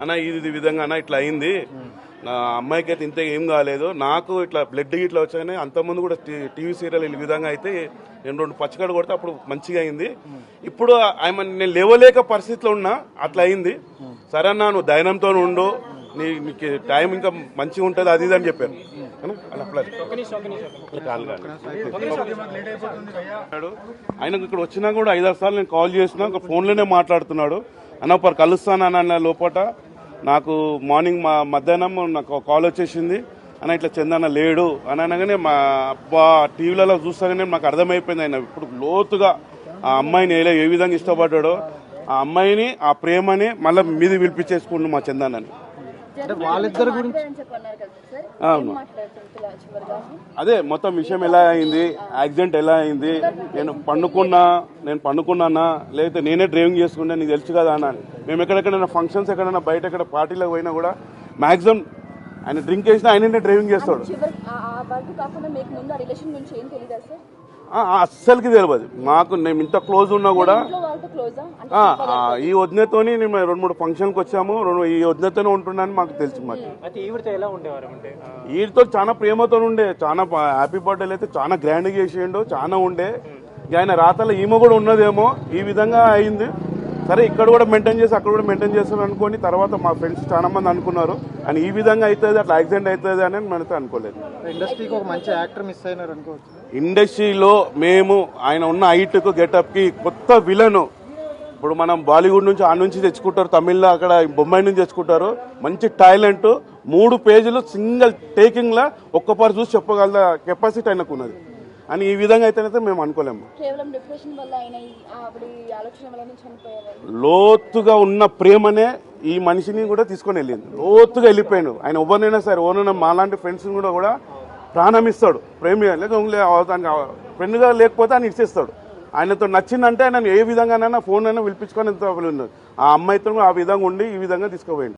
అన్న ఇది విధంగా అన్న ఇట్లా అయింది, నా అమ్మాయికి అయితే ఇంత ఏం కాలేదు, నాకు ఇట్లా బ్లడ్ ఇట్లా వచ్చాయని అంతకుముందు కూడా టీవీ సీరియల్ ఈ విధంగా అయితే నేను 2 పచ్చగడ్డ కొడితే అప్పుడు మంచిగా అయింది. ఇప్పుడు నేను లేవలేక పరిస్థితిలో ఉన్నా, అట్లా అయింది. సరే అన్న నువ్వు ధైర్యంతో ఉండు, నీకు టైం ఇంకా మంచిగా ఉంటుంది అది ఇది అని చెప్పాను. ఆయనకు ఇక్కడ వచ్చినా కూడా 5-6 సార్లు నేను కాల్ చేసినా ఫోన్లోనే మాట్లాడుతున్నాడు. అన్న కలుస్తానన్న లోపట నాకు మార్నింగ్ మధ్యాహ్నం నాకు కాల్ వచ్చేసింది, అన్న ఇట్లా చందన్న లేడు అని అనగానే మా అబ్బా టీవీలలో చూస్తాగానే నాకు అర్థమైపోయింది ఆయన ఇప్పుడు లోతుగా ఆ అమ్మాయిని ఏ విధంగా ఇష్టపడ్డాడో, ఆ అమ్మాయిని ఆ ప్రేమని మళ్ళీ మీది పిలిపించేసుకుంటు మా చందన్నని. వాళ్ళిద్దరి గురించి అదే మొత్తం విషయం ఎలా అయింది, యాక్సిడెంట్ ఎలా అయింది, నేను పండుకున్నానా లేకపోతే నేనే డ్రైవింగ్ చేసుకున్నా నీకు తెలుసు కదా అన్న. మేము ఎక్కడెక్కడైనా ఫంక్షన్స్ ఎక్కడైనా బయట ఎక్కడ పార్టీలకు పోయినా కూడా మాక్సిమం ఆయన డ్రింక్ చేసినా ఆయననే డ్రైవింగ్ చేస్తాడు. అస్సలకి తెలియదు మాకు, మేము ఇంత క్లోజ్ ఉన్నా కూడా. ఈ వదినతోని మేము 2-3 ఫంక్షన్కి వచ్చాము, ఈ వదినతోనే ఉంటున్నాను మాకు తెలుసు. మాకు వీటితో చాలా ప్రేమతో ఉండే, చాలా హ్యాపీ బర్త్డేలు అయితే చాలా గ్రాండ్గా చేసేయండు, చాలా ఉండే. ఆయన రాతలో ఈమె కూడా ఉన్నదేమో ఈ విధంగా అయింది. సరే ఇక్కడ కూడా మెయింటైన్ చేసి అక్కడ కూడా మెయింటైన్ చేస్తారు అనుకోని తర్వాత మా ఫ్రెండ్స్ చాలా మంది అనుకున్నారు అని ఈ విధంగా అవుతుంది, అట్లా యాక్సిడెంట్ అవుతుంది అని మనతో అనుకోలేదు. ఇండస్ట్రీకి ఒక మంచి యాక్టర్ మిస్ అయినారు అనుకోవచ్చు. ఇండస్ట్రీలో మేము ఆయన ఉన్న హైట్కు గెటప్కి కొత్త విలను ఇప్పుడు మనం బాలీవుడ్ నుంచి ఆ నుంచి తెచ్చుకుంటారు, తమిళ్లో అక్కడ బొంబాయి నుంచి తెచ్చుకుంటారు. మంచి టాలెంట్, 3 పేజీలు సింగిల్ టేకింగ్లా ఒక్కపారు చూసి చెప్పగల కెపాసిటీ ఆయనకు ఉన్నది అని ఈ విధంగా అయితేనైతే మేము అనుకోలేము. లోతుగా ఉన్న ప్రేమనే ఈ మనిషిని కూడా తీసుకొని వెళ్ళింది, లోతుగా వెళ్ళిపోయాడు. ఆయన ఎవరినైనా సరే ఓనైనా మాలాంటి ఫ్రెండ్స్ కూడా ప్రాణం ఇస్తాడు, ప్రేమ ఫ్రెండ్గా లేకపోతే ఆయన ఇచ్చేస్తాడు. ఆయనతో నచ్చిందంటే ఆయన ఏ విధంగానైనా ఫోన్ అయినా పిలిపించుకొని ఆ అమ్మాయితో ఆ విధంగా ఉండి ఈ విధంగా తీసుకుపోయింది.